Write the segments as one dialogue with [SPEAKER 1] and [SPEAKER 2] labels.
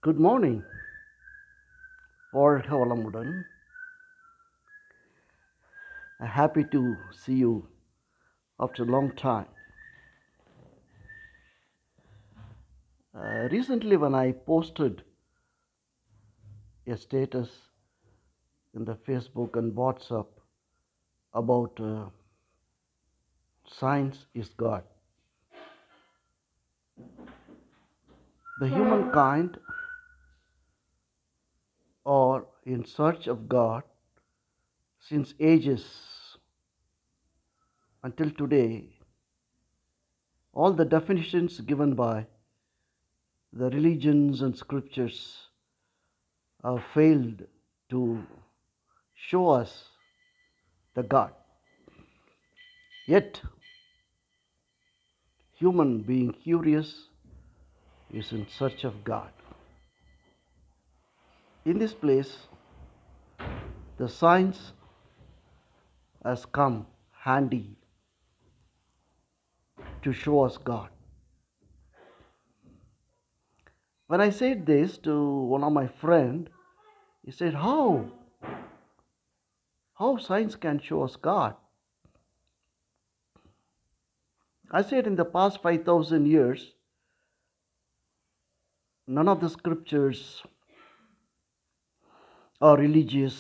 [SPEAKER 1] Good morning, வாழ்க வளமுடன். Happy to see you after a long time. Recently, when I posted a status in the Facebook and WhatsApp about science is God, the humankind are in search of God since ages until today. All the definitions given by the religions and scriptures have failed to show us the God. Yet, human being curious is in search of God. In this place, the science has come handy to show us God. When I said this to one of my friend, he said, How? How science can show us God? I said, in the past 5,000 years, none of the scriptures or religious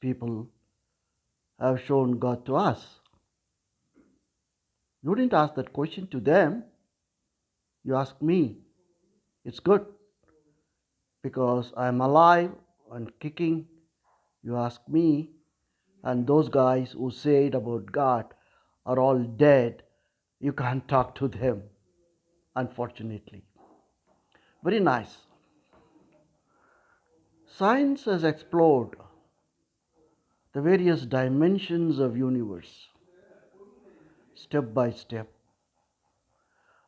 [SPEAKER 1] people have shown God to us. You didn't ask that question to them. You asked me. It's good because I'm alive and kicking. You ask me, and those guys who said about God are all dead. You can't talk to them, unfortunately. Very nice. Science has explored the various dimensions of universe step by step,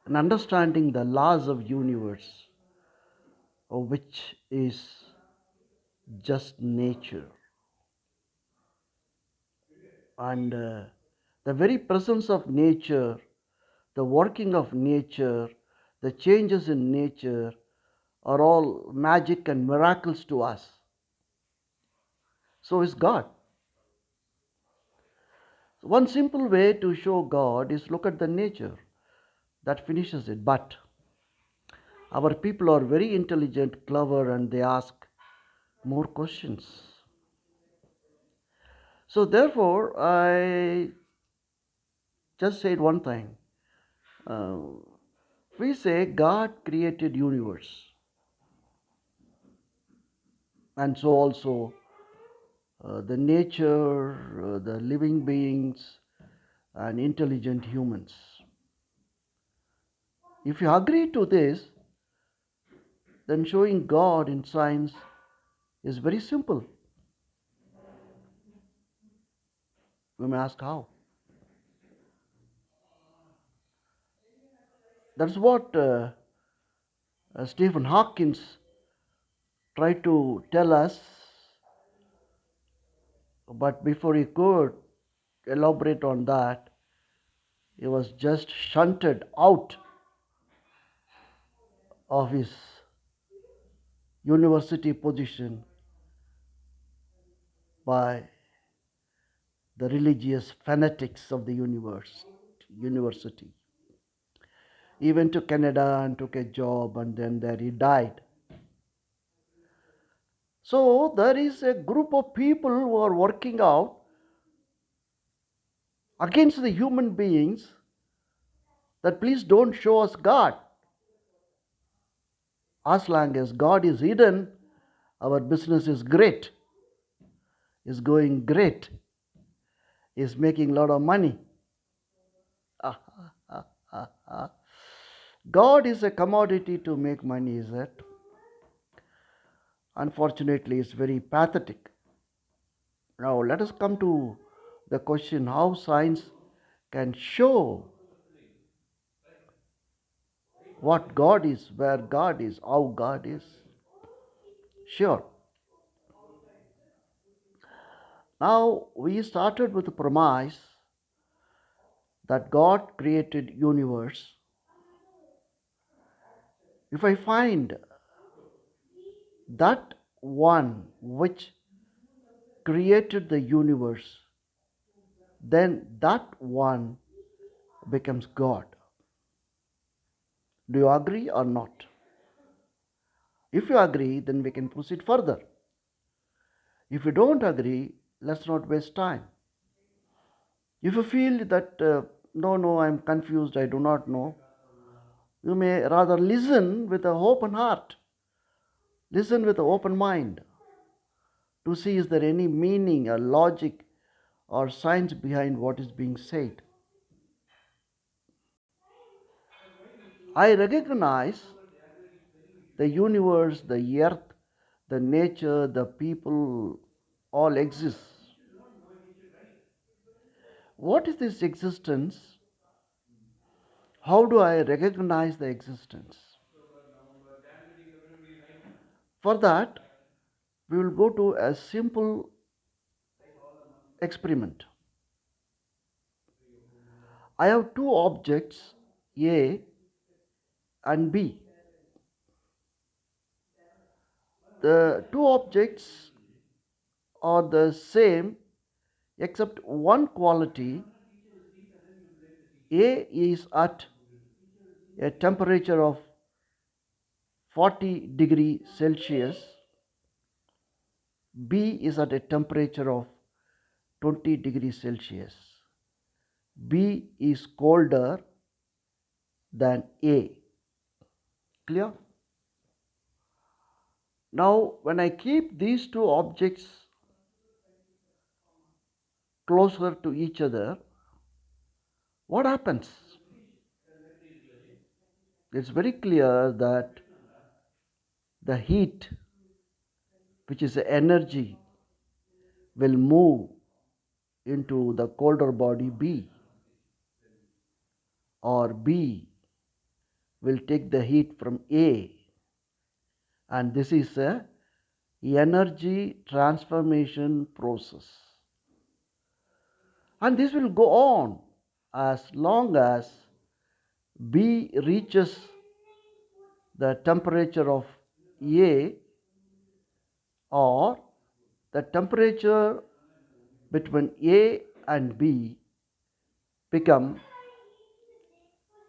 [SPEAKER 1] and understanding the laws of universe, which is just nature. And the very presence of nature, the working of nature, the changes in nature are all magic and miracles to us. So is God. One simple way to show God is look at the nature. That finishes it. But our people are very intelligent, clever, and they ask more questions. So therefore, I just said one thing. We say God created universe, and so also the nature, the living beings, and intelligent humans. If you agree to this, then showing God in science is very simple. We may ask how. That's what Stephen Hawkins tried to tell us, but before he could elaborate on that, he was just shunted out of his university position by the religious fanatics of the university. He went to Canada and took a job, and then there he died. So there is a group of people who are working out against the human beings that please don't show us God. As long as God is hidden, our business is great, is going great, is making a lot of money. God is a commodity to make money, is it? Unfortunately, it's very pathetic. Now, let us come to the question how science can show what God is, where God is, how God is. Sure. Now, we started with the premise that God created universe. If I find that one which created the universe, then that one becomes God. Do you agree or not? If you agree, then we can proceed further. If you don't agree, let's not waste time. If you feel that, no, I'm confused, I do not know, you may rather listen with an open heart, listen with an open mind to see is there any meaning or logic or science behind what is being said. I recognize the universe, the earth, the nature, the people all exist. What is this existence? How do I recognize the existence? For that, we will go to a simple experiment. I have two objects, A and B. The two objects are the same except one quality. A is at a temperature of 40 degrees Celsius. B is at a temperature of 20 degrees Celsius. B is colder than A. Clear? Now, when I keep these two objects closer to each other, what happens? It's very clear that the heat, which is the energy, will move into the colder body B, or B will take the heat from A, and this is a energy transformation process. And this will go on as long as B reaches the temperature of A, or the temperature between A and B become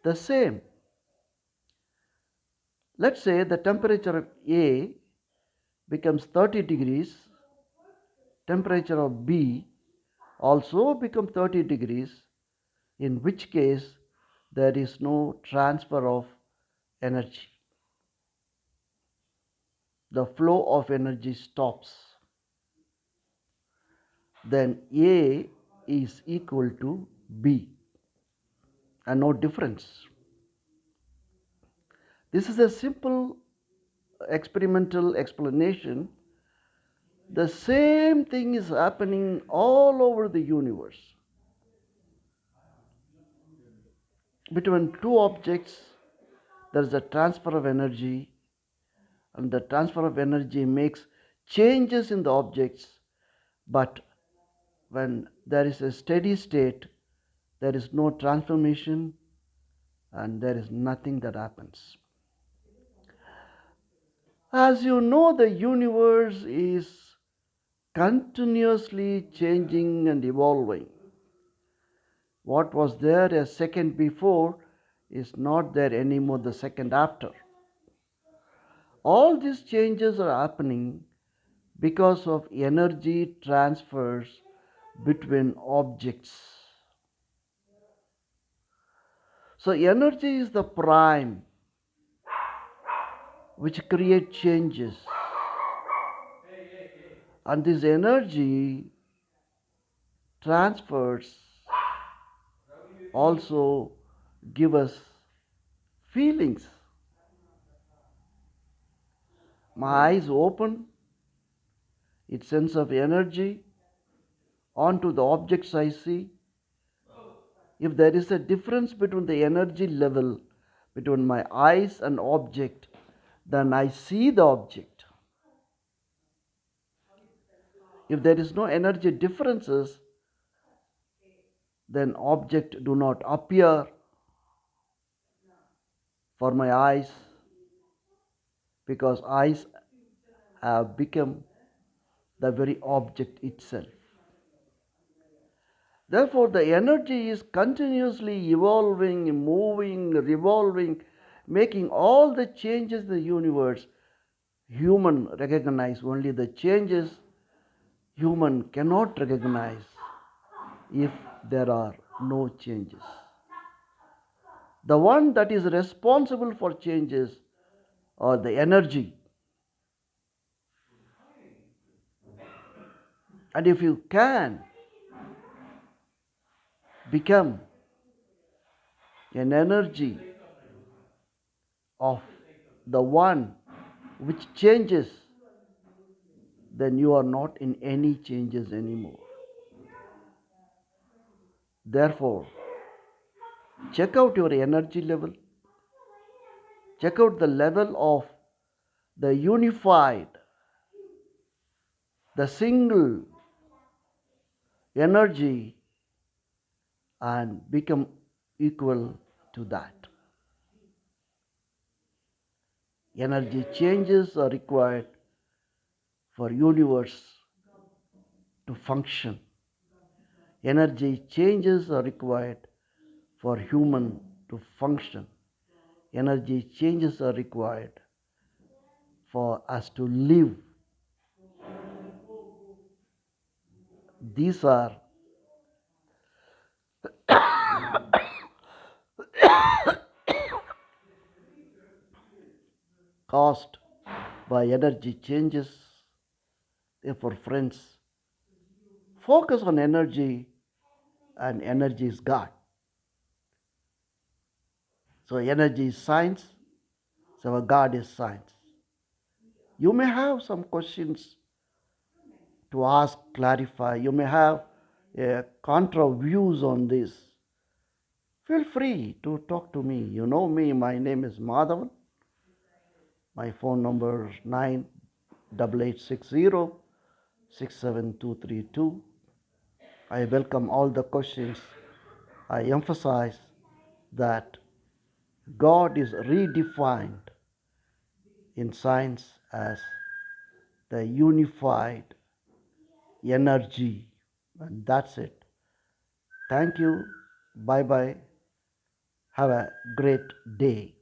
[SPEAKER 1] the same. Let's say the temperature of A becomes 30 degrees, temperature of B also become 30 degrees, in which case there is no transfer of energy. The flow of energy stops. Then A is equal to B and no difference. This is a simple experimental explanation. The same thing is happening all over the universe. Between two objects, there is a transfer of energy, and the transfer of energy makes changes in the objects. But when there is a steady state, there is no transformation and there is nothing that happens. As you know, the universe is continuously changing and evolving. What was there a second before is not there anymore the second after. All these changes are happening because of energy transfers between objects. So energy is the prime which creates changes, and this energy transfers also give us feelings. My eyes open, its sense of energy onto the objects I see. If there is a difference between the energy level between my eyes and object, then I see the object. If there is no energy differences, then object do not appear for my eyes, because eyes have become the very object itself. Therefore, the energy is continuously evolving, moving, revolving, making all the changes in the universe. Human recognize only the changes human cannot recognize if there are no changes. The one that is responsible for changes or the energy. And if you can become an energy of the one which changes, then you are not in any changes anymore. Therefore, check out your energy level, check out the level of the unified, the single energy, and become equal to that. Energy changes are required for universe to function. Energy changes are required for human to function. Energy changes are required for us to live. These are caused by energy changes. Therefore, friends, focus on energy, and energy is God. So, energy is science, so our God is science. You may have some questions to ask, clarify. You may have contra views on this. Feel free to talk to me. You know me, my name is Madhavan. My phone number is 98860 I welcome all the questions. I emphasize that God is redefined in science as the unified energy. And that's it. Thank you. Bye bye. Have a great day.